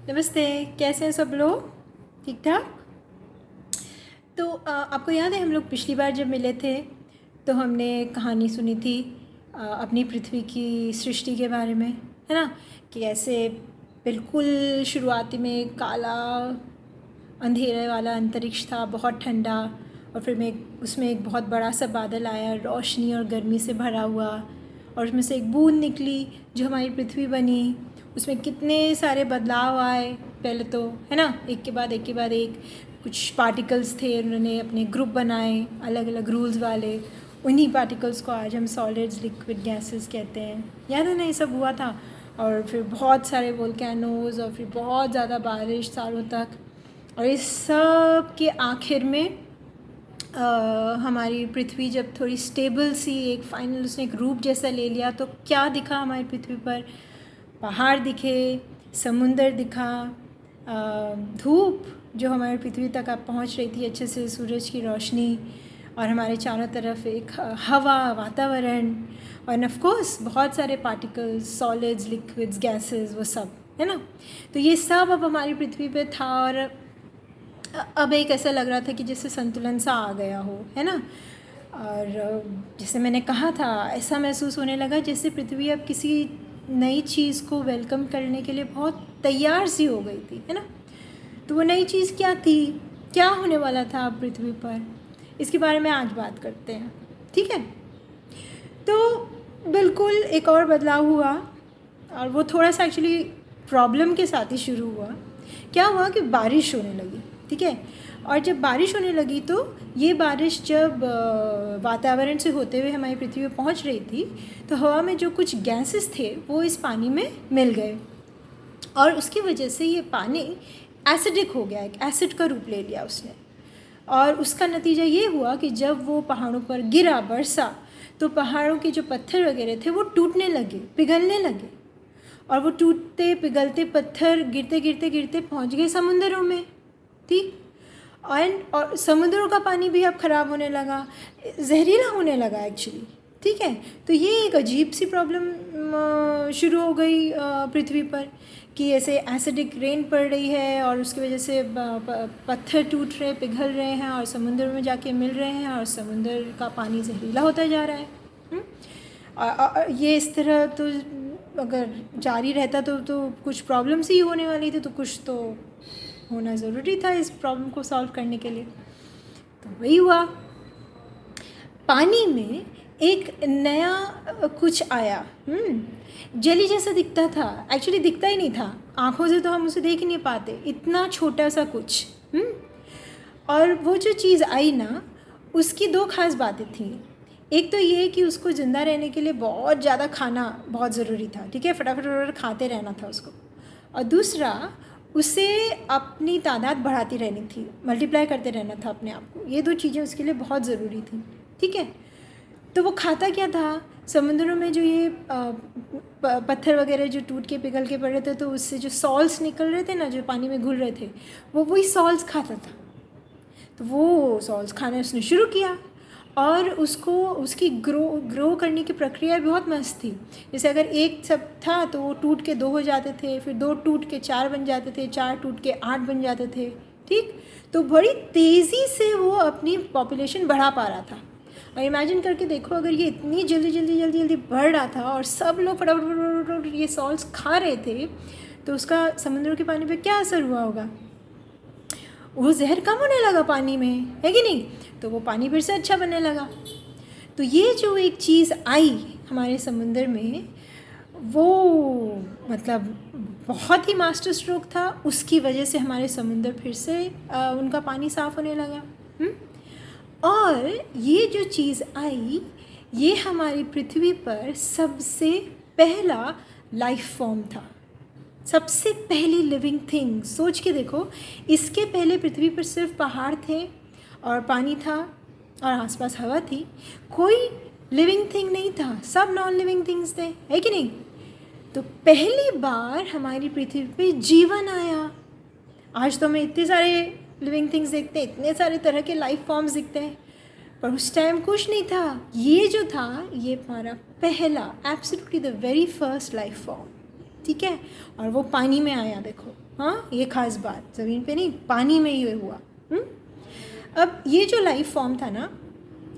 नमस्ते। कैसे हैं सब लोग? ठीक ठाक। तो आपको याद है हम लोग पिछली बार जब मिले थे तो हमने कहानी सुनी थी अपनी पृथ्वी की सृष्टि के बारे में, है ना? कि कैसे बिल्कुल शुरुआती में काला अंधेरे वाला अंतरिक्ष था, बहुत ठंडा, और फिर में उसमें एक बहुत बड़ा सा बादल आया, रोशनी और गर्मी से भरा हुआ, और उसमें से एक बूंद निकली जो हमारी पृथ्वी बनी। उसमें कितने सारे बदलाव आए पहले तो, है ना? एक के बाद एक कुछ पार्टिकल्स थे, उन्होंने अपने ग्रुप बनाए अलग अलग रूल्स वाले। उन्हीं पार्टिकल्स को आज हम सॉलिड्स, लिक्विड, गैसेस कहते हैं। याद है ना, ये सब हुआ था। और फिर बहुत सारे वोल्केनोज, और फिर बहुत ज़्यादा बारिश सालों तक, और इस सब के आखिर में हमारी पृथ्वी जब थोड़ी स्टेबल सी, एक फाइनल उसने एक रूप जैसा ले लिया, तो क्या दिखा हमारी पृथ्वी पर? पहाड़ दिखे, समुंदर दिखा, धूप जो हमारी पृथ्वी तक अब पहुंच रही थी अच्छे से, सूरज की रोशनी, और हमारे चारों तरफ एक हवा, वातावरण, और ऑफ कोर्स बहुत सारे पार्टिकल्स, सॉलिड्स, लिक्विड्स, गैसेस, वो सब, है ना? तो ये सब अब हमारी पृथ्वी पे था, और अब एक ऐसा लग रहा था कि जैसे संतुलन सा आ गया हो, है ना? और जैसे मैंने कहा था, ऐसा महसूस होने लगा जैसे पृथ्वी अब किसी नई चीज़ को वेलकम करने के लिए बहुत तैयार सी हो गई थी, है ना? तो वो नई चीज़ क्या थी, क्या होने वाला था अब पृथ्वी पर, इसके बारे में आज बात करते हैं, ठीक है? तो बिल्कुल एक और बदलाव हुआ, और वो थोड़ा सा एक्चुअली प्रॉब्लम के साथ ही शुरू हुआ। क्या हुआ कि बारिश होने लगी, ठीक है? और जब बारिश होने लगी तो ये बारिश जब वातावरण से होते हुए हमारी पृथ्वी पर पहुंच रही थी, तो हवा में जो कुछ गैसेस थे वो इस पानी में मिल गए, और उसकी वजह से ये पानी एसिडिक हो गया, एक एसिड का रूप ले लिया उसने। और उसका नतीजा ये हुआ कि जब वो पहाड़ों पर गिरा, बरसा, तो पहाड़ों के जो पत्थर वगैरह थे वो टूटने लगे, पिघलने लगे, और वो टूटते पिघलते पत्थर गिरते गिरते गिरते पहुंच गए समुंदरों में, ठीक? और समुद्रों का पानी भी अब ख़राब होने लगा, जहरीला होने लगा एक्चुअली, ठीक है? तो ये एक अजीब सी प्रॉब्लम शुरू हो गई पृथ्वी पर, कि ऐसे एसिडिक रेन पड़ रही है, और उसकी वजह से पत्थर टूट रहे, पिघल रहे हैं, और समुद्र में जाके मिल रहे हैं, और समुद्र का पानी जहरीला होता जा रहा है। और ये इस तरह तो अगर जारी रहता तो कुछ प्रॉब्लम्स ही होने वाली थी, तो कुछ तो होना ज़रूरी था इस प्रॉब्लम को सॉल्व करने के लिए। तो वही हुआ, पानी में एक नया कुछ आया, जेली जैसा दिखता था, एक्चुअली दिखता ही नहीं था, आँखों से तो हम उसे देख ही नहीं पाते, इतना छोटा सा कुछ। और वो जो चीज़ आई ना, उसकी दो खास बातें थी। एक तो ये कि उसको ज़िंदा रहने के लिए बहुत ज़्यादा खाना बहुत ज़रूरी था, ठीक है? फटाफट खाते रहना था उसको। और दूसरा, उसे अपनी तादाद बढ़ाती रहनी थी, मल्टीप्लाई करते रहना था अपने आप को। ये दो चीज़ें उसके लिए बहुत ज़रूरी थी, ठीक है? तो वो खाता क्या था? समुद्रों में जो ये पत्थर वगैरह जो टूट के पिघल के पड़ रहे थे, तो उससे जो सॉल्ट्स निकल रहे थे ना, जो पानी में घुल रहे थे, वो वही सॉल्ट्स खाता था। तो वो सॉल्ट्स खाना उसने शुरू किया, और उसको उसकी ग्रो करने की प्रक्रिया बहुत मस्त थी। जैसे अगर एक सब था तो वो टूट के दो हो जाते थे, फिर दो टूट के चार बन जाते थे, चार टूट के 8 बन जाते थे, ठीक? तो बड़ी तेज़ी से वो अपनी पॉपुलेशन बढ़ा पा रहा था। और इमेजिन करके देखो, अगर ये इतनी जल्दी बढ़ रहा था, और सब लोग फटाफट ये सॉल्ट्स खा रहे थे, तो उसका समुद्र के पानी पे क्या असर हुआ होगा? वो जहर कम होने लगा पानी में, है कि नहीं? तो वो पानी फिर से अच्छा बनने लगा। तो ये जो एक चीज़ आई हमारे समुंदर में, वो मतलब बहुत ही मास्टर स्ट्रोक था। उसकी वजह से हमारे समुंदर फिर से उनका पानी साफ़ होने लगा। और ये जो चीज़ आई, ये हमारी पृथ्वी पर सबसे पहला लाइफ फॉर्म था, सबसे पहली लिविंग थिंग। सोच के देखो, इसके पहले पृथ्वी पर सिर्फ पहाड़ थे, और पानी था, और आसपास हवा थी, कोई लिविंग थिंग नहीं था, सब नॉन लिविंग थिंग्स थे, है कि नहीं? तो पहली बार हमारी पृथ्वी पे जीवन आया। आज तो हमें इतने सारे लिविंग थिंग्स देखते हैं, इतने सारे तरह के लाइफ फॉर्म्स दिखते हैं, पर उस टाइम कुछ नहीं था। ये जो था, ये हमारा पहला, absolutely the very first life form, ठीक है? और वो पानी में आया, देखो, हाँ, ये खास बात, ज़मीन पे नहीं, पानी में ये हुआ। अब ये जो लाइफ फॉर्म था ना,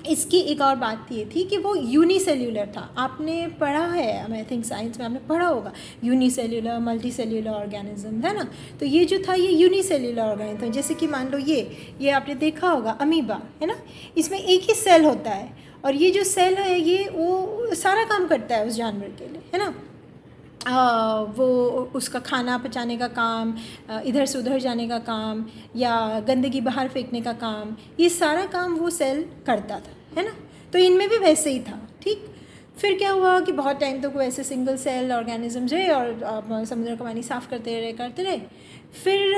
इसकी एक और बात ये थी कि वो यूनिसेल्यूलर था। आपने पढ़ा है, आई थिंक साइंस में आपने पढ़ा होगा, यूनिसेल्यूलर मल्टी सेल्यूलर ऑर्गेनिज्म, है ना। तो ये जो था ये यूनिसेल्यूलर ऑर्गेनिज्म, जैसे कि मान लो ये आपने देखा होगा अमीबा, है ना। इसमें एक ही सेल होता है और ये जो सेल है ये वो सारा काम करता है उस जानवर के लिए, है ना। वो उसका खाना पचाने का काम, इधर से उधर जाने का काम, या गंदगी बाहर फेंकने का काम, ये सारा काम वो सेल करता था, है ना। तो इनमें भी वैसे ही था, ठीक। फिर क्या हुआ कि बहुत टाइम तक वो ऐसे सिंगल सेल ऑर्गेनिजम्स रहे और समुद्र का पानी साफ़ करते रहे। फिर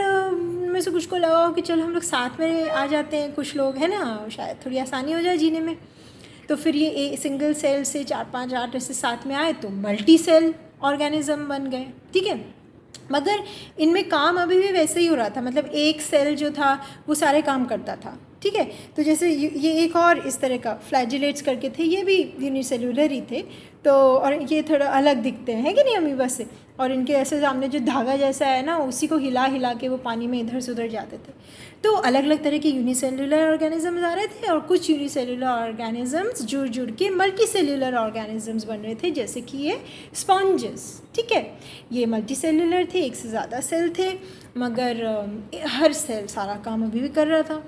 में से कुछ को लगा कि चलो हम लोग साथ में आ जाते हैं, कुछ लोग, है ना, शायद थोड़ी आसानी हो जाए जीने में। तो फिर ये सिंगल सेल से 4-5-8 ऐसे साथ में आए तो मल्टी सेल ऑर्गेनिज्म बन गए, ठीक है। मगर इनमें काम अभी भी वैसे ही हो रहा था, मतलब एक सेल जो था वो सारे काम करता था, ठीक है। तो जैसे ये एक और इस तरह का फ्लैजिलेट्स करके थे, ये भी यूनिसेल्यूलर ही थे। तो और ये थोड़ा अलग दिखते हैं, है कि नहीं, अमीबा से। और इनके ऐसे सामने जो धागा जैसा है ना, उसी को हिला हिला के वो पानी में इधर से उधर जाते थे। तो अलग अलग तरह के यूनिसेल्यूलर ऑर्गेनिजम्स आ रहे थे और कुछ यूनिसेल्यूलर ऑर्गेनिजम्स जुड़ जुड़ के मल्टी सेल्यूलर ऑर्गेनिजम्स बन रहे थे, जैसे कि ये स्पॉन्जेस, ठीक है। ये मल्टी सेल्यूलर थे, एक से ज़्यादा सेल थे, मगर हर सेल सारा काम अभी भी कर रहा था।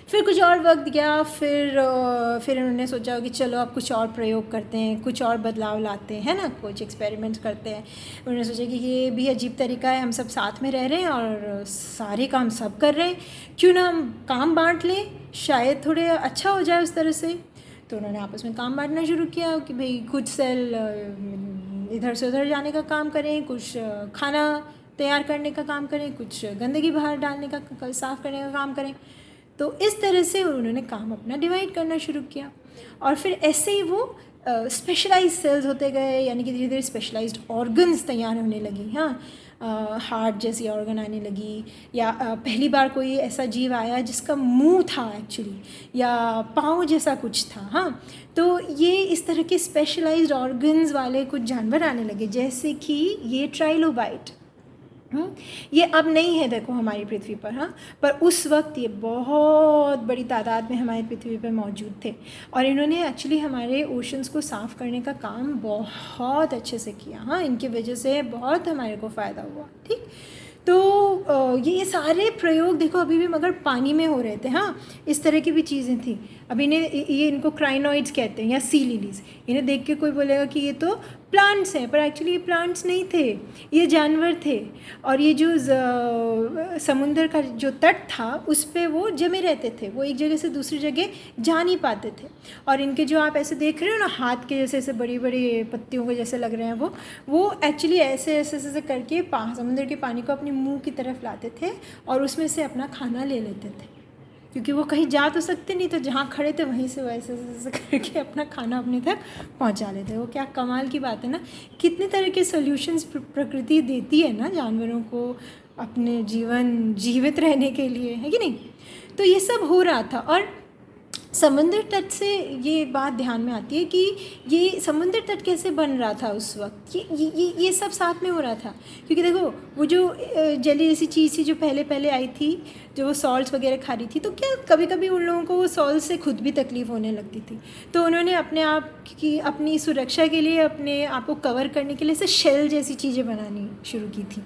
फिर कुछ और वक्त गया, फिर उन्होंने सोचा कि चलो अब कुछ और प्रयोग करते हैं, कुछ और बदलाव लाते हैं, ना, कुछ एक्सपेरिमेंट्स करते हैं। उन्होंने सोचा कि ये भी अजीब तरीका है, हम सब साथ में रह रहे हैं और सारे काम सब कर रहे हैं, क्यों ना हम काम बांट लें, शायद थोड़े अच्छा हो जाए उस तरह से। तो उन्होंने आपस में काम बांटना शुरू किया कि भाई कुछ सेल इधर से उधर जाने का काम करें, कुछ खाना तैयार करने का काम करें, कुछ गंदगी बाहर डालने का, साफ़ करने का काम करें। तो इस तरह से उन्होंने काम अपना डिवाइड करना शुरू किया और फिर ऐसे ही वो स्पेशलाइज्ड सेल्स होते गए, यानी कि धीरे धीरे स्पेशलाइज्ड ऑर्गन्स तैयार होने लगी। हाँ, हार्ट जैसी ऑर्गन आने लगी, या पहली बार कोई ऐसा जीव आया जिसका मुंह था एक्चुअली, या पाँव जैसा कुछ था। हाँ, तो ये इस तरह के स्पेशलाइज्ड ऑर्गन्स वाले कुछ जानवर आने लगे, जैसे कि ये ट्राइलोबाइट। ये अब नहीं है देखो हमारी पृथ्वी पर, हाँ, पर उस वक्त ये बहुत बड़ी तादाद में हमारी पृथ्वी पर मौजूद थे और इन्होंने एक्चुअली हमारे ओशंस को साफ़ करने का काम बहुत अच्छे से किया। हाँ, इनकी वजह से बहुत हमारे को फ़ायदा हुआ, ठीक। तो ये सारे प्रयोग देखो अभी भी मगर पानी में हो रहे थे। हाँ, इस तरह की भी चीज़ें थी। अब ये इनको क्राइनोइड्स कहते हैं या सी लिलीज़। इन्हें देख के कोई बोलेगा कि ये तो प्लांट्स हैं, पर एक्चुअली ये प्लांट्स नहीं थे, ये जानवर थे। और ये जो समुंदर का जो तट था उस पर वो जमे रहते थे, वो एक जगह से दूसरी जगह जा नहीं पाते थे। और इनके जो आप ऐसे देख रहे हो ना, हाथ के जैसे ऐसे बड़ी बड़ी पत्तियों के जैसे लग रहे हैं, वो एक्चुअली ऐसे ऐसे ऐसे करके समुद्र के पानी को अपने मुंह की तरफ लाते थे और उसमें से अपना खाना ले लेते थे, क्योंकि वो कहीं जा तो सकते नहीं, तो जहाँ खड़े थे वहीं से वैसे ऐसे करके अपना खाना अपने तक पहुँचा लेते। वो क्या कमाल की बात है ना, कितने तरह के सॉल्यूशंस प्रकृति देती है ना जानवरों को अपने जीवित रहने के लिए, है कि नहीं। तो ये सब हो रहा था और समुद्र तट से ये बात ध्यान में आती है कि ये समुद्र तट कैसे बन रहा था उस वक्त। ये सब साथ में हो रहा था, क्योंकि देखो वो जो जली जैसी चीज़ थी जो पहले पहले आई थी, जो वो सॉल्ट्स वगैरह खा रही थी, तो क्या कभी कभी उन लोगों को वो सॉल्ट से खुद भी तकलीफ़ होने लगती थी। तो उन्होंने अपने आप की अपनी सुरक्षा के लिए, अपने आप को कवर करने के लिए ऐसे शेल जैसी चीज़ें बनानी शुरू की थी।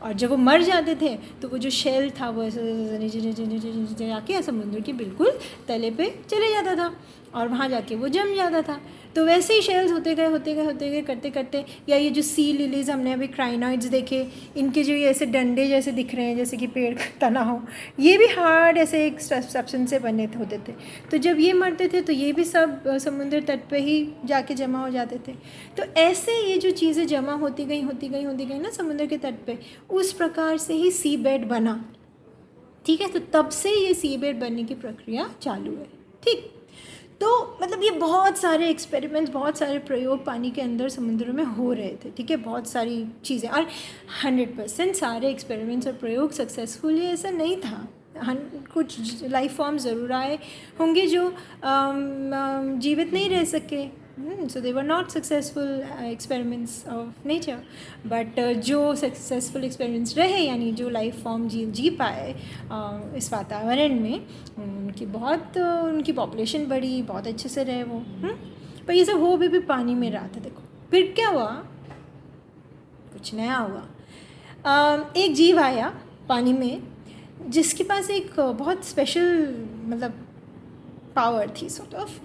और जब वो मर जाते थे तो वो जो शेल था वो ऐसे नीचे जाके समुद्र के बिल्कुल तले पे चले जाता था और वहाँ जाके वो जम जाता था। तो वैसे ही शेल्स होते गए करते करते, या ये जो सी लिलीज़ हमने अभी क्राइनोइड्स देखे, इनके जो ये ऐसे डंडे जैसे दिख रहे हैं जैसे कि पेड़ का तना हो, ये भी हार्ड ऐसे एक सब्सटेंस से बने होते थे। तो जब ये मरते थे तो ये भी सब समुद्र तट पे ही जाके जमा हो जाते थे। तो ऐसे ये जो चीज़ें जमा होती गई ना समुद्र के तट पे, उस प्रकार से ही सी बेड बना, ठीक है। तो तब से ये सी बेड बनने की प्रक्रिया चालू है, ठीक। तो मतलब ये बहुत सारे एक्सपेरिमेंट्स, बहुत सारे प्रयोग पानी के अंदर समुद्र में हो रहे थे, ठीक है, बहुत सारी चीज़ें। और 100% सारे एक्सपेरिमेंट्स और प्रयोग सक्सेसफुल है ऐसा नहीं था। कुछ लाइफ फॉर्म ज़रूर आए होंगे जो जीवित नहीं रह सके, So they were not successful experiments of nature, but जो successful experiments रहे, यानी जो लाइफ फॉर्म जी पाए इस वातावरण में, उनकी पॉपुलेशन बढ़ी, बहुत अच्छे से रहे वो। पर ये सब हो भी पानी में रहा था। देखो फिर क्या हुआ, कुछ नया हुआ। एक जीव आया पानी में जिसके पास एक बहुत स्पेशल मतलब पावर थी सॉर्ट ऑफ।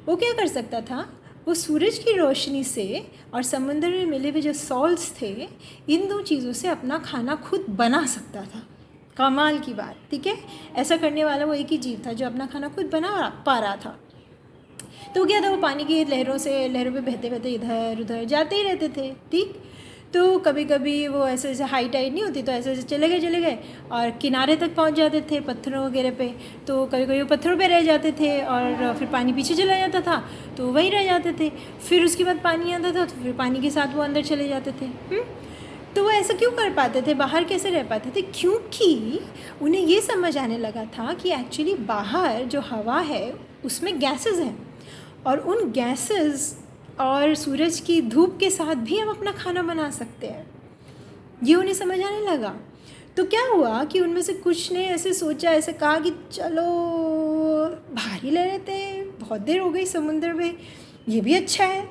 वो क्या कर सकता था, वो सूरज की रोशनी से और समुद्र में मिले हुए जो सॉल्ट्स थे, इन दो चीज़ों से अपना खाना खुद बना सकता था। कमाल की बात, ठीक है। ऐसा करने वाला वो एक ही जीव था जो अपना खाना खुद बना पा रहा था। तो क्या था, वो पानी की लहरों पे बहते बहते इधर उधर जाते ही रहते थे, ठीक। तो कभी कभी वो ऐसे हाई टाइड नहीं होती, तो ऐसे चले गए और किनारे तक पहुंच जाते थे पत्थरों वगैरह पे। तो कभी कभी वो पत्थरों पे रह जाते थे और फिर पानी पीछे चला जाता था तो वहीं रह जाते थे। फिर उसके बाद पानी आता था तो फिर पानी के साथ वो अंदर चले जाते थे। तो वो ऐसा क्यों कर पाते थे, बाहर कैसे रह पाते थे? क्योंकि उन्हें ये समझ आने लगा था कि एक्चुअली बाहर जो हवा है उसमें गैसेस हैं, और उन गैसेस और सूरज की धूप के साथ भी हम अपना खाना बना सकते हैं। ये उन्हें समझ आने लगा। तो क्या हुआ कि उनमें से कुछ ने ऐसे सोचा, ऐसे कहा कि चलो बाहर ही ले लेते हैं, बहुत देर हो गई समुद्र में, ये भी अच्छा है,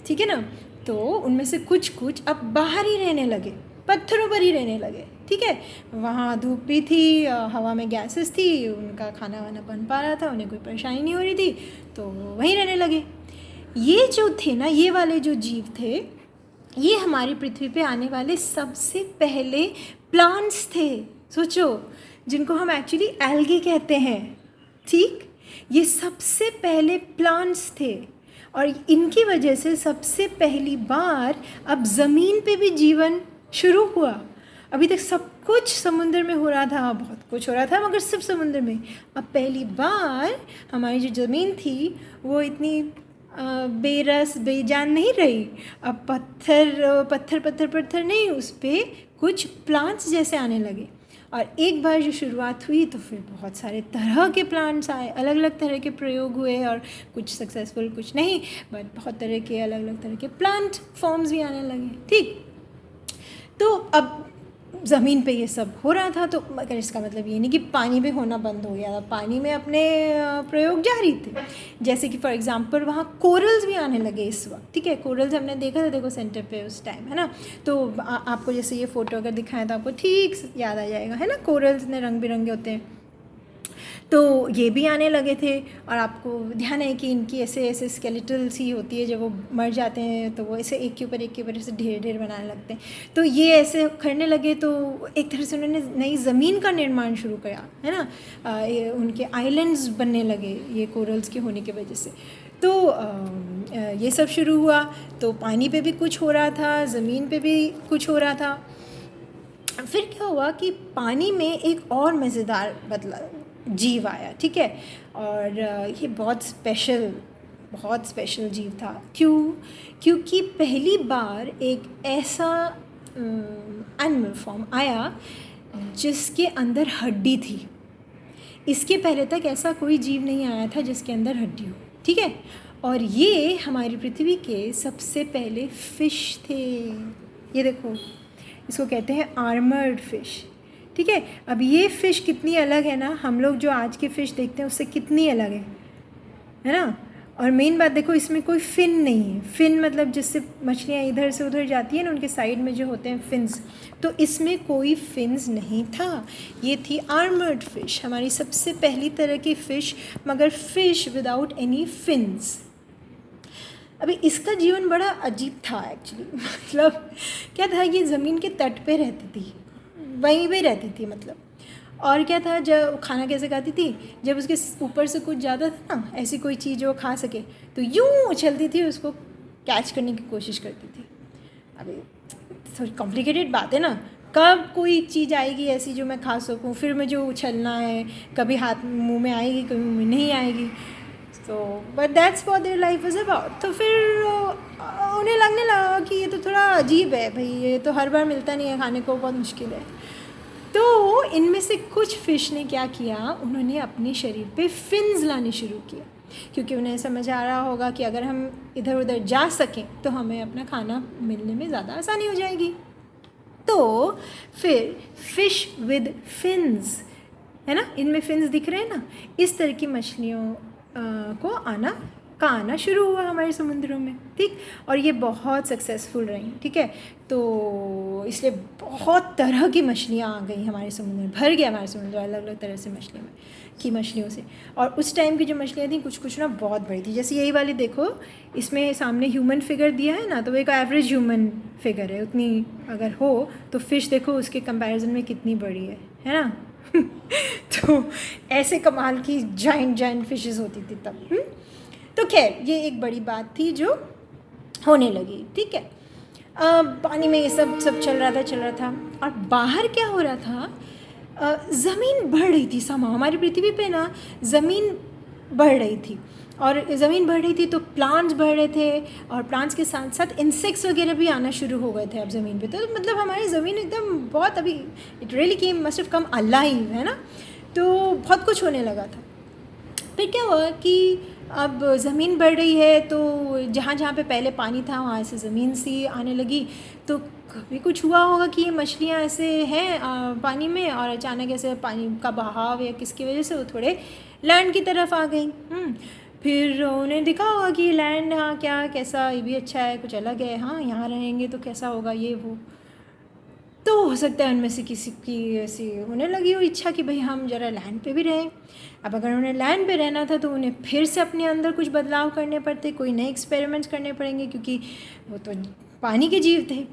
ठीक है ना। तो उनमें से कुछ अब बाहर ही रहने लगे, पत्थरों पर ही रहने लगे, ठीक है। वहाँ धूप भी थी, हवा में गैसेस थी, उनका खाना वाना बन पा रहा था, उन्हें कोई परेशानी नहीं हो रही थी, तो वहीं रहने लगे। ये जो थे ना, ये वाले जो जीव थे, ये हमारी पृथ्वी पे आने वाले सबसे पहले प्लांट्स थे। सोचो, जिनको हम एक्चुअली एल्गी कहते हैं, ठीक। ये सबसे पहले प्लांट्स थे और इनकी वजह से सबसे पहली बार अब ज़मीन पे भी जीवन शुरू हुआ। अभी तक सब कुछ समुद्र में हो रहा था, बहुत कुछ हो रहा था, मगर सिर्फ समुद्र में। अब पहली बार हमारी जो ज़मीन थी वो इतनी बेरस बेजान नहीं रही। अब पत्थर नहीं, उस पर कुछ प्लांट्स जैसे आने लगे। और एक बार जो शुरुआत हुई तो फिर बहुत सारे तरह के प्लांट्स आए, अलग अलग तरह के प्रयोग हुए, और कुछ सक्सेसफुल कुछ नहीं, बट बहुत तरह के अलग अलग तरह के प्लांट फॉर्म्स भी आने लगे, ठीक। तो अब ज़मीन पे ये सब हो रहा था, तो मगर इसका मतलब ये नहीं कि पानी में होना बंद हो गया था। पानी में अपने प्रयोग जारी थे। जैसे कि फॉर एग्जांपल वहाँ कोरल्स भी आने लगे इस वक्त, ठीक है। कोरल्स हमने देखा था, देखो सेंटर पे उस टाइम, है ना। तो आपको जैसे ये फ़ोटो अगर दिखाएं तो आपको ठीक याद आ जाएगा, है ना। कोरल्स ने रंग बिरंगे होते हैं, तो ये भी आने लगे थे। और आपको ध्यान है कि इनकी ऐसे स्केलेटल सी होती है, जब वो मर जाते हैं तो वो ऐसे एक के ऊपर ऐसे ढेर बनाने लगते हैं। तो ये ऐसे करने लगे, तो एक तरह से उन्होंने नई ज़मीन का निर्माण शुरू किया, है ना। उनके आइलैंड्स बनने लगे ये कोरल्स के होने की वजह से। तो ये सब शुरू हुआ। तो पानी पे भी कुछ हो रहा था, ज़मीन पे भी कुछ हो रहा था। फिर क्या हुआ कि पानी में एक और मज़ेदार जीव आया, ठीक है। और ये बहुत स्पेशल जीव था। क्योंकि पहली बार एक ऐसा एनिमल फॉर्म आया जिसके अंदर हड्डी थी। इसके पहले तक ऐसा कोई जीव नहीं आया था जिसके अंदर हड्डी हो, ठीक है। और ये हमारी पृथ्वी के सबसे पहले फ़िश थे। ये देखो, इसको कहते हैं आर्मर्ड फ़िश, ठीक है। अब ये फ़िश कितनी अलग है ना, हम लोग जो आज के फ़िश देखते हैं उससे कितनी अलग है ना। और मेन बात देखो, इसमें कोई फिन नहीं है। फिन मतलब जिससे मछलियाँ इधर से उधर जाती हैं ना, उनके साइड में जो होते हैं फिन्स, तो इसमें कोई फिन्स नहीं था। ये थी आर्मर्ड फ़िश, हमारी सबसे पहली तरह की फ़िश, मगर फ़िश विदाउट एनी फिन्स। अभी इसका जीवन बड़ा अजीब था एक्चुअली। मतलब क्या था, ये ज़मीन के तट पे रहती थी, वहीं पे रहती थी मतलब। और क्या था, जब खाना कैसे खाती थी, जब उसके ऊपर से कुछ ज़्यादा था ना, ऐसी कोई चीज़ जो खा सके, तो यूँ उछलती थी, उसको कैच करने की कोशिश करती थी। अभी थोड़ी कॉम्प्लिकेटेड बात है ना, कब कोई चीज़ आएगी ऐसी जो मैं खा सकूँ, फिर मुझे उछलना है, कभी हाथ मुंह में आएगी, कभी मुंह में नहीं आएगी। तो but that's what their life is about. तो फिर उन्हें लगने लगा कि ये तो थोड़ा अजीब है भाई, ये तो हर बार मिलता नहीं है खाने को, बहुत मुश्किल है। तो इनमें से कुछ फ़िश ने क्या किया, उन्होंने अपने शरीर पे फिन्स लाने शुरू किया। क्योंकि उन्हें समझ आ रहा होगा कि अगर हम इधर उधर जा सकें तो हमें अपना खाना मिलने में ज़्यादा आसानी हो जाएगी। तो फिर फिश विद फिन्स, है ना, इनमें फिन्स दिख रहे हैं ना, इस तरह की मछलियों को आना शुरू हुआ हमारे समुद्रों में, ठीक। और ये बहुत सक्सेसफुल रही, ठीक है। तो इसलिए बहुत तरह की मछलियाँ आ गई हमारे समुद्र में, भर गया हमारे समुद्र अलग अलग तरह से मछलियों से। और उस टाइम की जो मछलियाँ थी कुछ ना बहुत बड़ी थी। जैसे यही वाली देखो, इसमें सामने ह्यूमन फिगर दिया है ना, तो वो एक एवरेज ह्यूमन फिगर है, उतनी अगर हो तो फिश देखो उसके कंपैरिजन में कितनी बड़ी है ना। तो ऐसे कमाल की जाइंट फिशेस होती थी तब। तो खैर ये एक बड़ी बात थी जो होने लगी, ठीक है। पानी में ये सब चल रहा था। और बाहर क्या हो रहा था, ज़मीन बढ़ रही थी हमारी पृथ्वी पे ना, ज़मीन बढ़ रही थी। और ज़मीन बढ़ रही थी तो प्लांट्स बढ़ रहे थे, और प्लांट्स के साथ साथ इंसेक्ट्स वगैरह भी आना शुरू हो गए थे अब ज़मीन पे। तो मतलब हमारी ज़मीन एकदम बहुत, अभी it really came must have come alive, है ना। तो बहुत कुछ होने लगा था। फिर क्या हुआ कि अब ज़मीन बढ़ रही है, तो जहाँ जहाँ पे पहले पानी था वहाँ से ज़मीन सी आने लगी। तो कभी कुछ हुआ होगा कि ये मछलियाँ ऐसे हैं पानी में, और अचानक ऐसे पानी का बहाव या किसकी वजह से वो थोड़े लैंड की तरफ आ गई। फिर उन्हें दिखा होगा कि लैंड, हाँ क्या कैसा, ये भी अच्छा है, कुछ अलग है, हाँ यहाँ रहेंगे तो कैसा होगा ये वो। तो हो सकता है उनमें से किसी की ऐसी होने लगी हो इच्छा कि भाई हम ज़रा लैंड पे भी रहें। अब अगर उन्हें लैंड पे रहना था तो उन्हें फिर से अपने अंदर कुछ बदलाव करने पड़ते, कोई नए एक्सपेरिमेंट्स करने पड़ेंगे, क्योंकि वो तो पानी के जीव थे।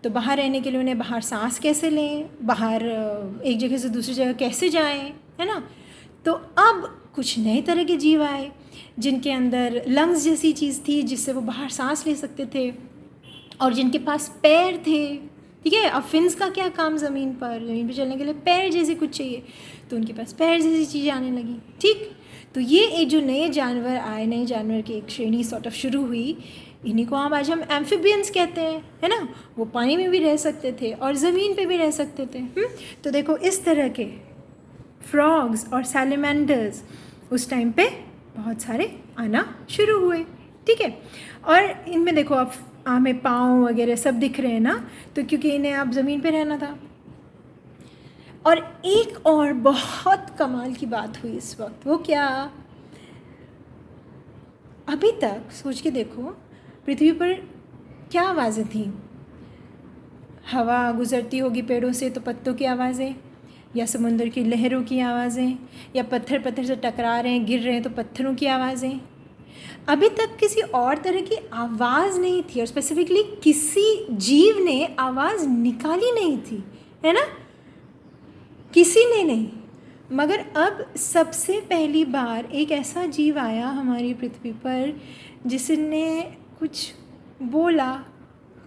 तो बाहर रहने के लिए उन्हें बाहर सांस कैसे लें, बाहर एक जगह से दूसरी जगह कैसे जाएं, है ना। तो अब कुछ नए तरह के जीव आए जिनके अंदर लंग्स जैसी चीज़ थी जिससे वो बाहर सांस ले सकते थे, और जिनके पास पैर थे, ठीक है। अब फिन्स का क्या काम, ज़मीन पर चलने के लिए पैर जैसे कुछ चाहिए, तो उनके पास पैर जैसी चीज़ें आने लगी, ठीक। तो ये एक जो नए जानवर आए, नए जानवर की एक श्रेणी सॉर्ट ऑफ शुरू हुई। इन्हीं को आज हम एम्फीबियंस कहते हैं, है ना। वो पानी में भी रह सकते थे और ज़मीन पे भी रह सकते थे। तो देखो इस तरह के फ्रॉग्स और सैलमेंडर्स उस टाइम पे बहुत सारे आना शुरू हुए, ठीक है। और इनमें देखो अब हमें पाँव वगैरह सब दिख रहे हैं ना, तो क्योंकि इन्हें अब ज़मीन पे रहना था। और एक और बहुत कमाल की बात हुई इस वक्त, वो क्या, अभी तक सोच के देखो पृथ्वी पर क्या आवाज़ें थी। हवा गुज़रती होगी पेड़ों से तो पत्तों की आवाज़ें, या समुद्र की लहरों की आवाज़ें, या पत्थर से टकरा रहे हैं, गिर रहे हैं तो पत्थरों की आवाज़ें। अभी तक किसी और तरह की आवाज़ नहीं थी, और स्पेसिफिकली किसी जीव ने आवाज़ निकाली नहीं थी, है ना, किसी ने नहीं। मगर अब सबसे पहली बार एक ऐसा जीव आया हमारी पृथ्वी पर जिसने कुछ बोला,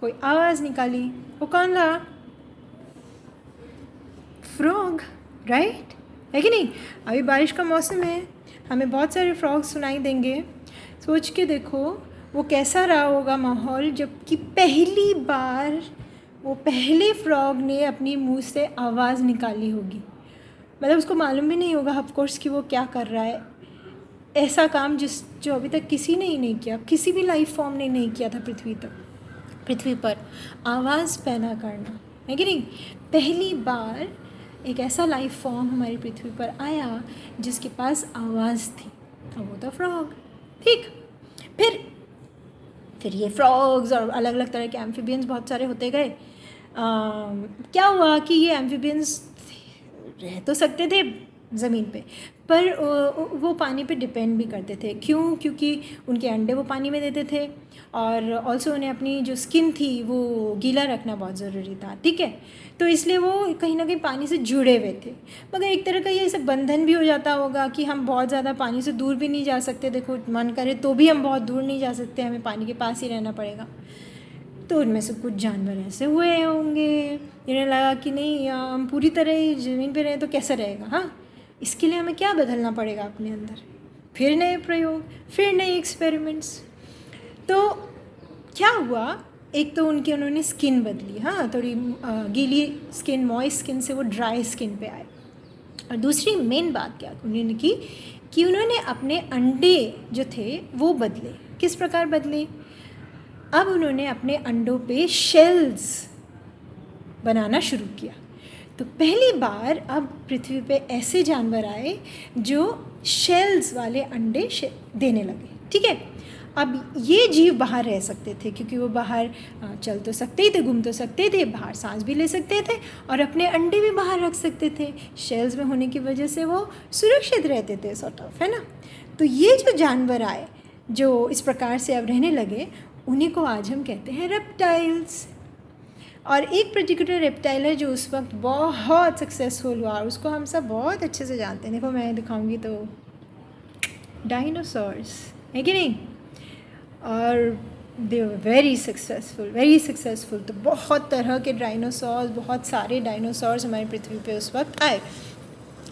कोई आवाज़ निकाली। वो कौन था, फ्रॉग, राइट, है कि नहीं। अभी बारिश का मौसम है, हमें बहुत सारे फ्रॉग्स सुनाई देंगे। सोच के देखो वो कैसा रहा होगा माहौल, जबकि पहली बार वो पहले फ्रॉग ने अपनी मुंह से आवाज़ निकाली होगी। मतलब उसको मालूम भी नहीं होगा ऑफ कोर्स कि वो क्या कर रहा है, ऐसा काम जो अभी तक किसी ने ही नहीं किया, किसी भी लाइफ फॉर्म ने नहीं किया था पृथ्वी पर आवाज़ पैदा करना, है कि नहीं। पहली बार एक ऐसा लाइफ फॉर्म हमारी पृथ्वी पर आया जिसके पास आवाज़ थी, और वो था फ्रॉग, ठीक। फिर ये फ्रॉग्स और अलग अलग तरह के एम्फीबियंस बहुत सारे होते गए। क्या हुआ कि ये एम्फीबियंस रह तो सकते थे ज़मीन पे, पर वो पानी पे डिपेंड भी करते थे। क्यों, क्योंकि उनके अंडे वो पानी में देते थे, और ऑल्सो उन्हें अपनी जो स्किन थी वो गीला रखना बहुत ज़रूरी था, ठीक है। तो इसलिए वो कहीं ना कहीं पानी से जुड़े हुए थे। मगर एक तरह का ये सब बंधन भी हो जाता होगा कि हम बहुत ज़्यादा पानी से दूर भी नहीं जा सकते। देखो मन करे तो भी हम बहुत दूर नहीं जा सकते, हमें पानी के पास ही रहना पड़ेगा। तो उनमें से कुछ जानवर ऐसे हुए होंगे, इन्हें लगा कि नहीं हम पूरी तरह ही ज़मीन पे रहें तो कैसा रहेगा, हाँ, इसके लिए हमें क्या बदलना पड़ेगा अपने अंदर। फिर नए प्रयोग, फिर नए एक्सपेरिमेंट्स। तो क्या हुआ, एक तो उन्होंने स्किन बदली, हाँ, थोड़ी गीली स्किन, मॉइस्ट स्किन से वो ड्राई स्किन पे आए। और दूसरी मेन बात क्या उन्होंने की कि उन्होंने अपने अंडे जो थे वो बदले। किस प्रकार बदले? अब उन्होंने अपने अंडों पे शेल्स बनाना शुरू किया। तो पहली बार अब पृथ्वी पे ऐसे जानवर आए जो शेल्स वाले अंडे देने लगे। ठीक है, अब ये जीव बाहर रह सकते थे क्योंकि वो बाहर चल तो सकते ही थे, घूम तो सकते थे, बाहर सांस भी ले सकते थे और अपने अंडे भी बाहर रख सकते थे। शेल्स में होने की वजह से वो सुरक्षित रहते थे सॉर्ट ऑफ, है ना। तो ये जो जानवर आए जो इस प्रकार से अब रहने लगे, उन्हीं को आज हम कहते हैं रेप्टाइल्स। और एक पर्टिकुलर रेप्टाइल है जो उस वक्त बहुत सक्सेसफुल हुआ और उसको हम सब बहुत अच्छे से जानते हैं। देखो मैं दिखाऊंगी तो डायनासोर्स, है कि नहीं? और दे वर वेरी सक्सेसफुल। तो बहुत तरह के डायनासोर्स, बहुत सारे डायनासोर्स हमारी पृथ्वी पे उस वक्त आए।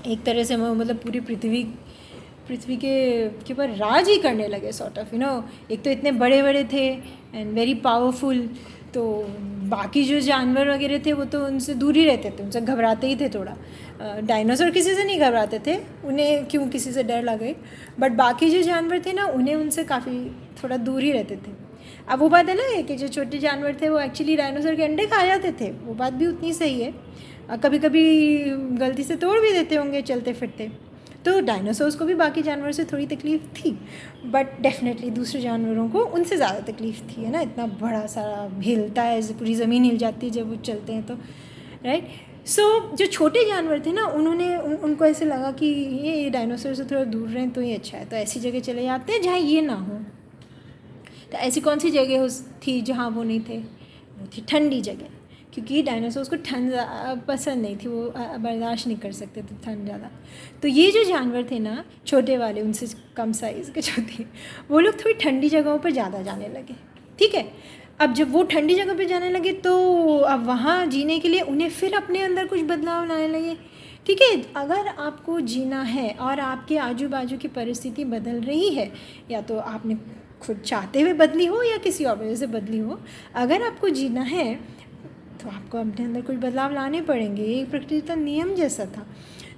एक तरह से मतलब पूरी पृथ्वी के ऊपर राज ही करने लगे सॉर्ट ऑफ, एक तो इतने बड़े बड़े थे एंड वेरी पावरफुल, तो बाकी जो जानवर वगैरह थे वो तो उनसे दूर ही रहते थे, उनसे घबराते ही थे थोड़ा। डायनासोर किसी से नहीं घबराते थे, उन्हें क्यों किसी से डर लगे, बट बाकी जो जानवर थे ना उन्हें उनसे काफ़ी थोड़ा दूर ही रहते थे। अब वो बात अलग है कि जो छोटे जानवर थे वो एक्चुअली डायनासोर के अंडे खा जाते थे, वो बात भी उतनी सही है। कभी कभी गलती से तोड़ भी देते होंगे चलते फिरते, तो डायनासोर्स को भी बाकी जानवरों से थोड़ी तकलीफ़ थी, बट डेफिनेटली दूसरे जानवरों को उनसे ज़्यादा तकलीफ़ थी, है ना। इतना बड़ा सारा हिलता है, पूरी ज़मीन हिल जाती है जब वो चलते हैं तो, राइट। सो जो छोटे जानवर थे ना उनको ऐसे लगा कि ये डायनासोर से थोड़ा दूर रहें तो ही अच्छा है, तो ऐसी जगह चले जाते हैं जहाँ ये ना हो। तो ऐसी कौन सी जगह थी जहाँ वो नहीं थे? वो थी ठंडी जगह, क्योंकि डायनासोर्स को ठंड पसंद नहीं थी, वो बर्दाश्त नहीं कर सकते थे ठंड ज़्यादा। तो ये जो जानवर थे ना छोटे वाले, उनसे कम साइज़ के जो थे, वो लोग थोड़ी ठंडी जगहों पर ज़्यादा जाने लगे। ठीक है, अब जब वो ठंडी जगह पे जाने लगे तो अब वहाँ जीने के लिए उन्हें फिर अपने अंदर कुछ बदलाव लाने लगे। ठीक है, अगर आपको जीना है और आपके आजू बाजू की परिस्थिति बदल रही है, या तो आपने खुद चाहते हुए बदली हो या किसी और वजह से बदली हो, अगर आपको जीना है तो आपको अपने अंदर कुछ बदलाव लाने पड़ेंगे। एक प्रकृति का नियम जैसा था।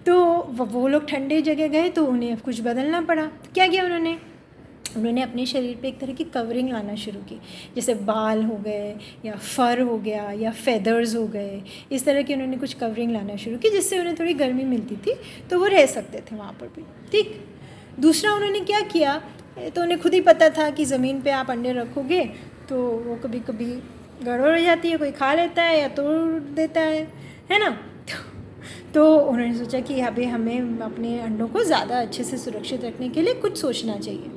तो वो लोग ठंडे जगह गए तो उन्हें अब कुछ बदलना पड़ा। क्या किया उन्होंने अपने शरीर पे एक तरह की कवरिंग लाना शुरू की, जैसे बाल हो गए या फर हो गया या फेदर्स हो गए, इस तरह की उन्होंने कुछ कवरिंग लाना शुरू की जिससे उन्हें थोड़ी गर्मी मिलती थी, तो वो रह सकते थे वहाँ पर भी। ठीक, दूसरा उन्होंने क्या किया, तो उन्हें खुद ही पता था कि ज़मीन पे आप अंडे रखोगे तो वो कभी कभी गड़बड़ हो जाती है, कोई खा लेता है या तोड़ देता है ना। तो उन्होंने सोचा कि अभी हमें अपने अंडों को ज़्यादा अच्छे से सुरक्षित रखने के लिए कुछ सोचना चाहिए।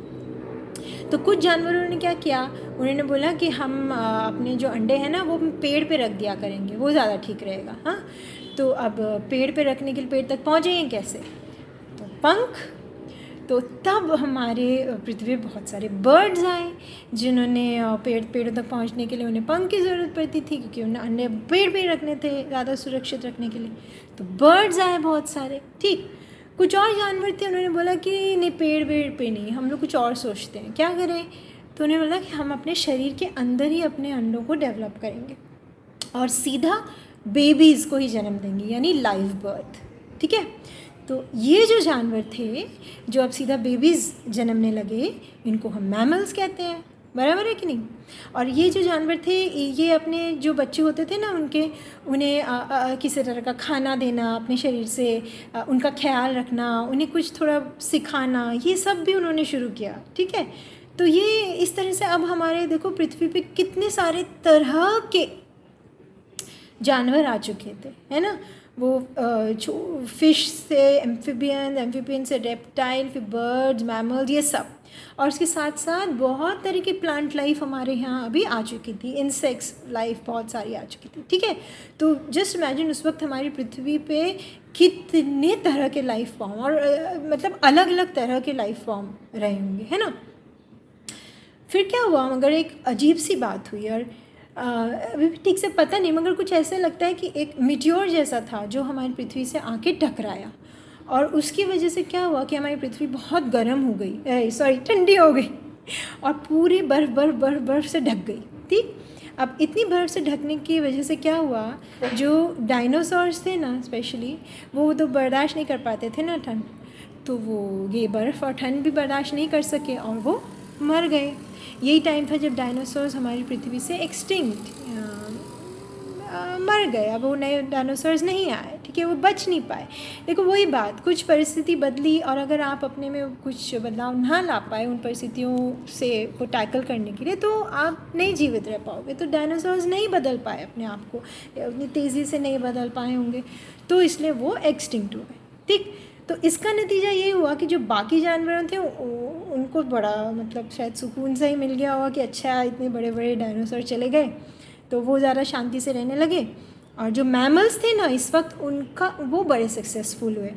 तो कुछ जानवरों ने क्या किया, उन्होंने बोला कि हम अपने जो अंडे हैं ना वो पेड़ पे रख दिया करेंगे, वो ज़्यादा ठीक रहेगा। हाँ, तो अब पेड़ पे रखने के लिए पेड़ तक पहुँचेंगे कैसे? तो पंख। तो तब हमारे पृथ्वी पर बहुत सारे बर्ड्स आए जिन्होंने पेड़ों तक पहुंचने के लिए उन्हें पंख की ज़रूरत पड़ती थी, क्योंकि उन्हें अंडे पेड़ पे रखने थे ज़्यादा सुरक्षित रखने के लिए। तो बर्ड्स आए बहुत सारे। ठीक, कुछ और जानवर थे, उन्होंने बोला कि नहीं पेड़ पे नहीं, हम लोग कुछ और सोचते हैं, क्या करें? तो उन्हें बोला कि हम अपने शरीर के अंदर ही अपने अंडों को डेवलप करेंगे और सीधा बेबीज़ को ही जन्म देंगे, यानी लाइव बर्थ। ठीक है, तो ये जो जानवर थे जो अब सीधा बेबीज़ जन्मने लगे, इनको हम मैमल्स कहते हैं, बराबर है कि नहीं। और ये जो जानवर थे ये अपने जो बच्चे होते थे ना उन्हें किसी तरह का खाना देना, अपने शरीर से उनका ख्याल रखना, उन्हें कुछ थोड़ा सिखाना, ये सब भी उन्होंने शुरू किया। ठीक है, तो ये इस तरह से अब हमारे देखो पृथ्वी पे कितने सारे तरह के जानवर आ चुके थे, है ना। वो फिश से एम्फीबियन से रेप्टाइल, फिर बर्ड्स, मैमल्स, ये सब, और उसके साथ साथ बहुत तरह की प्लांट लाइफ हमारे यहाँ अभी आ चुकी थी, इंसेक्ट्स लाइफ बहुत सारी आ चुकी थी। ठीक है, तो जस्ट इमेजिन उस वक्त हमारी पृथ्वी पे कितने तरह के लाइफ फॉर्म और मतलब अलग अलग तरह के लाइफ फॉर्म रहे होंगे, है ना। फिर क्या हुआ, मगर एक अजीब सी बात हुई, और अभी भी ठीक से पता नहीं, मगर कुछ ऐसा लगता है कि एक मिट्योर जैसा था जो हमारी पृथ्वी से आके टकराया, और उसकी वजह से क्या हुआ कि हमारी पृथ्वी बहुत गर्म हो गई, ठंडी हो गई, और पूरी बर्फ़ से ढक गई। ठीक, अब इतनी बर्फ़ से ढकने की वजह से क्या हुआ, जो डायनासोर्स थे ना स्पेशली, वो तो बर्दाश्त नहीं कर पाते थे ना ठंड, तो वो ये बर्फ़ और ठंड भी बर्दाश्त नहीं कर सके और वो मर गए। यही टाइम था जब डायनासोर्स हमारी पृथ्वी से एक्सटिंक्ट मर गए। अब वो नए डायनासोर्स नहीं आए, ठीक है, वो बच नहीं पाए। देखो वही बात, कुछ परिस्थिति बदली और अगर आप अपने में कुछ बदलाव ना ला पाए उन परिस्थितियों से को टैकल करने के लिए, तो आप नहीं जीवित रह पाओगे। तो डायनासोर्स नहीं बदल पाए अपने आप को, उतनी तेज़ी से नहीं बदल पाए होंगे, तो इसलिए वो एक्सटिंक्ट हुए। ठीक, तो इसका नतीजा ये हुआ कि जो बाकी जानवर थे उनको बड़ा मतलब शायद सुकून सा ही मिल गया होगा कि अच्छा इतने बड़े बड़े डायनासोर चले गए, तो वो ज़्यादा शांति से रहने लगे। और जो मैमल्स थे ना इस वक्त उनका वो बड़े सक्सेसफुल हुए।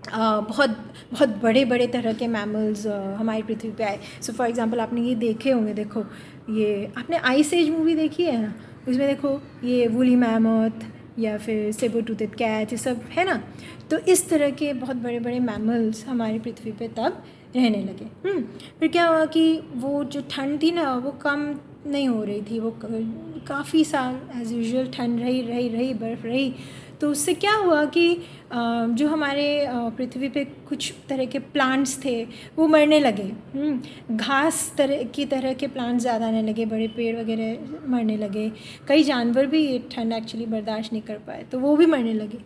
बहुत बहुत बड़े बड़े तरह के मैमल्स हमारी पृथ्वी पे आए। सो फॉर एग्जांपल आपने ये देखे होंगे, देखो ये आपने आइस एज मूवी देखी है ना, उसमें देखो ये वूली मैमथ या फिर सेबर टूथेड कैट, ये सब है ना। तो इस तरह के बहुत बड़े बड़े मैमल्स हमारी पृथ्वी पे तब रहने लगे। फिर क्या हुआ कि वो जो ठंड थी ना वो कम नहीं हो रही थी, वो काफ़ी साल एज़ यूजुअल ठंड रही बर्फ़ रही। तो उससे क्या हुआ कि जो हमारे पृथ्वी पे कुछ तरह के प्लांट्स थे वो मरने लगे। घास तरह के प्लांट्स ज़्यादा आने लगे, बड़े पेड़ वगैरह मरने लगे। कई जानवर भी ये ठंड एक्चुअली बर्दाश्त नहीं कर पाए, तो वो भी मरने लगे।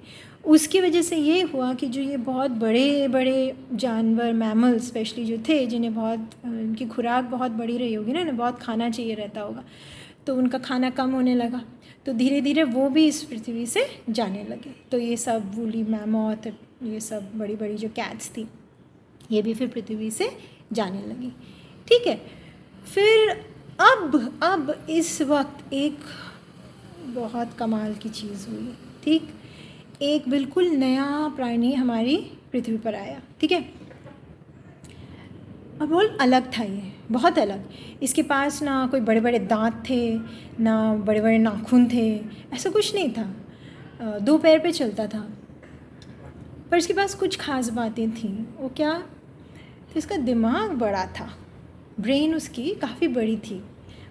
उसकी वजह से ये हुआ कि जो ये बहुत बड़े बड़े जानवर मैमल स्पेशली जो थे, जिन्हें बहुत उनकी खुराक बहुत बड़ी रही होगी ना, बहुत खाना चाहिए रहता होगा, तो उनका खाना कम होने लगा। तो धीरे धीरे वो भी इस पृथ्वी से जाने लगे। तो ये सब वूली मैमथ, ये सब बड़ी बड़ी जो कैट्स थी, ये भी फिर पृथ्वी से जाने लगी। ठीक है, फिर अब इस वक्त एक बहुत कमाल की चीज़ हुई। ठीक, एक बिल्कुल नया प्राणी हमारी पृथ्वी पर आया। ठीक है, और बहुत अलग था, ये बहुत अलग। इसके पास ना कोई बड़े बड़े दांत थे, ना बड़े बड़े नाखून थे, ऐसा कुछ नहीं था। दो पैर पे चलता था, पर इसके पास कुछ खास बातें थीं। वो क्या? तो इसका दिमाग बड़ा था, ब्रेन उसकी काफ़ी बड़ी थी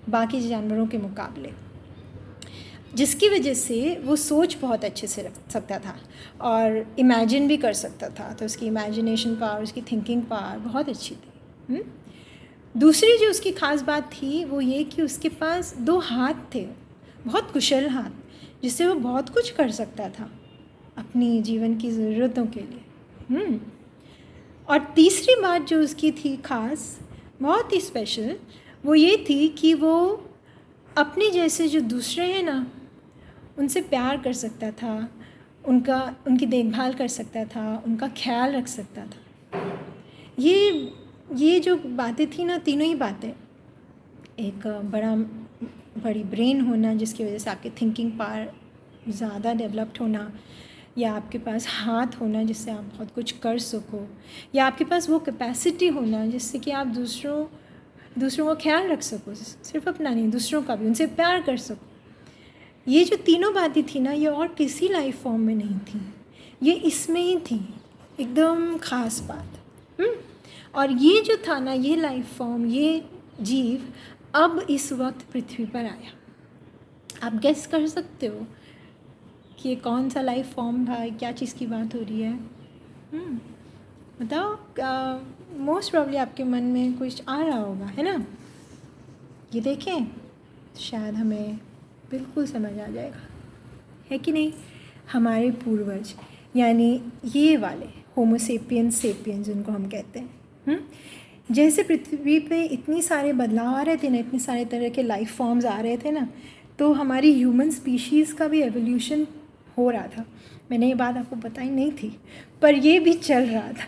बाकी जानवरों के मुकाबले, जिसकी वजह से वो सोच बहुत अच्छे से रख सकता था और इमेजिन भी कर सकता था। तो उसकी इमेजिनेशन पावर, उसकी थिंकिंग पावर बहुत अच्छी थी। दूसरी जो उसकी ख़ास बात थी वो ये कि उसके पास 2 हाथ थे, बहुत कुशल हाथ, जिससे वो बहुत कुछ कर सकता था अपनी जीवन की ज़रूरतों के लिए। और तीसरी बात जो उसकी थी ख़ास, बहुत ही स्पेशल, वो ये थी कि वो अपने जैसे जो दूसरे हैं ना उनसे प्यार कर सकता था, उनकी देखभाल कर सकता था, उनका ख्याल रख सकता था। ये जो बातें थी ना, तीनों ही बातें, एक बड़ी ब्रेन होना जिसकी वजह से आपके थिंकिंग पावर ज़्यादा डेवलप्ड होना, या आपके पास हाथ होना जिससे आप बहुत कुछ कर सको, या आपके पास वो कैपेसिटी होना जिससे कि आप दूसरों का ख्याल रख सको, सिर्फ अपना नहीं दूसरों का भी, उनसे प्यार कर सको। ये जो तीनों बातें थी ना, ये और किसी लाइफ फॉर्म में नहीं थी, ये इसमें ही थी, एकदम ख़ास बात। और ये जो था ना, ये लाइफ फॉर्म, ये जीव अब इस वक्त पृथ्वी पर आया। आप गेस कर सकते हो कि ये कौन सा लाइफ फॉर्म था, क्या चीज़ की बात हो रही है? बताओ, मोस्ट प्रॉब्ली आपके मन में कुछ आ रहा होगा, है ना? ये देखें तो शायद हमें बिल्कुल समझ आ जाएगा, है कि नहीं? हमारे पूर्वज, यानी ये वाले होमोसेपियंस जिनको हम कहते हैं, जैसे पृथ्वी पे इतनी सारे बदलाव आ रहे थे ना, इतने सारे तरह के लाइफ फॉर्म्स आ रहे थे ना, तो हमारी ह्यूमन स्पीशीज़ का भी एवोल्यूशन हो रहा था। मैंने ये बात आपको बताई नहीं थी, पर ये भी चल रहा था।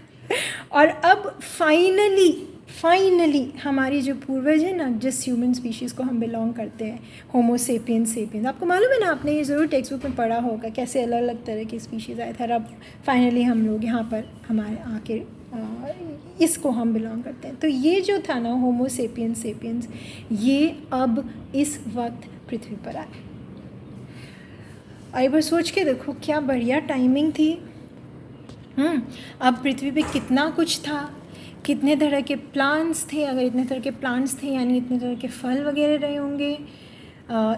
और अब फाइनली हमारी जो पूर्वज है ना, जिस ह्यूमन स्पीशीज़ को हम बिलोंग करते हैं, होमोसेपियंस, आपको मालूम है ना, आपने ये ज़रूर टेक्स्ट बुक में पढ़ा होगा कैसे अलग अलग तरह की स्पीशीज़ आए थे। और अब फाइनली हम लोग यहाँ पर हमारे आके इसको हम बिलोंग करते हैं। तो ये जो था ना होमोसेपियंस, ये अब इस वक्त पृथ्वी पर आए। और एक बार सोच के देखो क्या बढ़िया टाइमिंग थी। अब पृथ्वी पे कितना कुछ था, कितने तरह के प्लांट्स थे। अगर इतने तरह के प्लांट्स थे यानी इतने तरह के फल वगैरह रहे होंगे,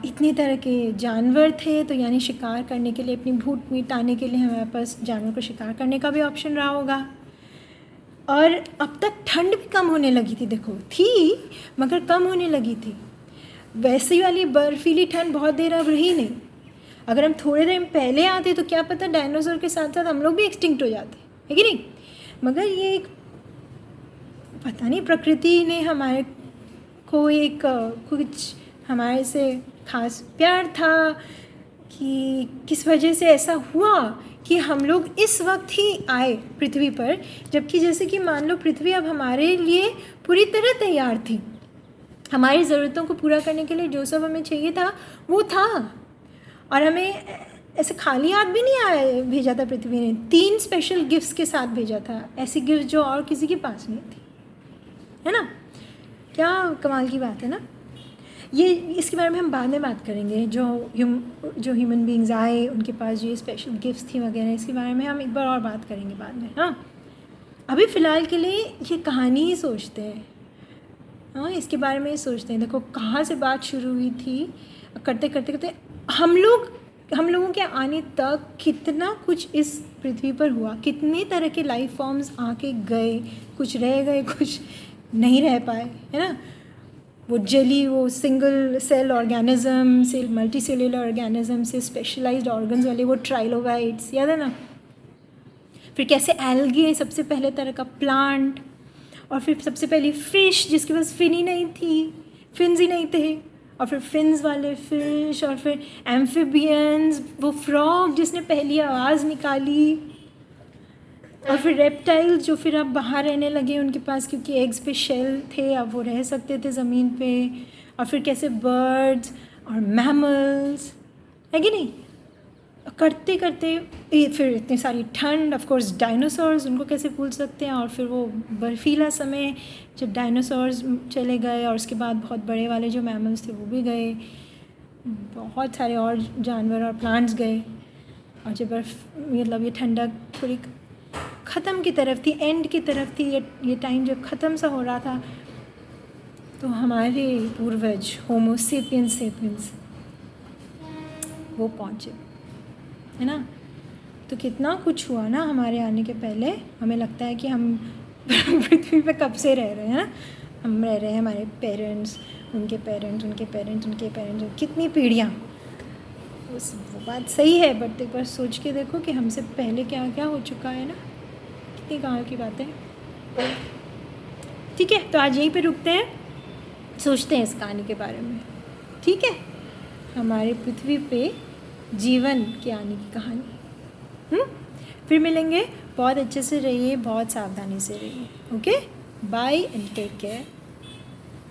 इतने तरह के जानवर थे, तो यानी शिकार करने के लिए, अपनी भूख मिटाने के लिए हमारे पास जानवर को शिकार करने का भी ऑप्शन रहा होगा। और अब तक ठंड भी कम होने लगी थी, देखो थी मगर कम होने लगी थी। वैसी वाली बर्फीली ठंड बहुत देर अब रही नहीं। अगर हम थोड़े दिन पहले आते तो क्या पता डायनासोर के साथ साथ हम लोग भी एक्सटिंक्ट हो जाते, है कि नहीं। मगर ये एक पता नहीं प्रकृति ने हमारे को एक कुछ हमारे से खास प्यार था कि किस वजह से ऐसा हुआ कि हम लोग इस वक्त ही आए पृथ्वी पर, जबकि जैसे कि मान लो पृथ्वी अब हमारे लिए पूरी तरह तैयार थी। हमारी ज़रूरतों को पूरा करने के लिए जो सब हमें चाहिए था वो था, और हमें ऐसे खाली हाथ भी नहीं आया भेजा था पृथ्वी ने। 3 स्पेशल गिफ्ट्स के साथ भेजा था, ऐसी गिफ्ट जो और किसी के पास नहीं थी, है ना। क्या कमाल की बात है ना। ये इसके बारे में हम बाद में बात करेंगे, जो ह्यूमन बीइंग्स आए उनके पास जो ये स्पेशल गिफ्ट्स थी वगैरह, इसके बारे में हम एक बार और बात करेंगे बाद में। हाँ, अभी फ़िलहाल के लिए ये कहानी ही सोचते हैं। हाँ, इसके बारे में ही सोचते हैं। देखो कहाँ से बात शुरू हुई थी, करते करते करते हम लोगों के आने तक कितना कुछ इस पृथ्वी पर हुआ, कितने तरह के लाइफ फॉर्म्स आके गए, कुछ रह गए कुछ नहीं रह पाए, है ना। वो जेली, वो सिंगल सेल ऑर्गेनिज्म से मल्टी सेलुलर ऑर्गेनिज्म से स्पेशलाइज्ड ऑर्गन्स वाले वो ट्राइलोबाइट्स, याद है ना। फिर कैसे एल्गे, सबसे पहले तरह का प्लांट, और फिर सबसे पहली फ़िश जिसके पास फिन ही नहीं थी, फिन्स ही नहीं थे, और फिर फिन्स वाले फ़िश, और फिर एम्फिबियंस, वो फ्रॉग जिसने पहली आवाज़ निकाली, और फिर रेप्टाइल्स जो फिर अब बाहर रहने लगे उनके पास क्योंकि एग्स पे शेल थे, अब वो रह सकते थे ज़मीन पे, और फिर कैसे बर्ड्स और मैमल्स, है कि नहीं। करते करते फिर इतनी सारी ठंड, ऑफ कोर्स डायनासोर्स, उनको कैसे भूल सकते हैं। और फिर वो बर्फीला समय जब डायनासोर्स चले गए, और उसके बाद बहुत बड़े वाले जो मैमल्स थे वो भी गए, बहुत सारे और जानवर और प्लांट्स गए। और जब मतलब ये ठंडक थोड़ी ख़त्म की तरफ थी, एंड की तरफ थी, ये टाइम जब ख़त्म सा हो रहा था, तो हमारे पूर्वज होमो सेपियंस वो पहुँचे, है ना। तो कितना कुछ हुआ ना हमारे आने के पहले। हमें लगता है कि हम पृथ्वी पे कब से रह रहे हैं ना, हम रह रहे हैं, हमारे पेरेंट्स, उनके पेरेंट्स, उनके पेरेंट्स, उनके पेरेंट्स, कितनी पीढ़ियाँ। वो बात सही है, बट एक बार सोच के देखो कि हमसे पहले क्या क्या हो चुका है ना, कितनी कमाल की बातें। ठीक है, तो आज यहीं पे रुकते हैं, सोचते हैं इस कहानी के बारे में। ठीक है, हमारे पृथ्वी पे जीवन के आने की कहानी। फिर मिलेंगे। बहुत अच्छे से रहिए, बहुत सावधानी से रहिए। Okay, bye and take care.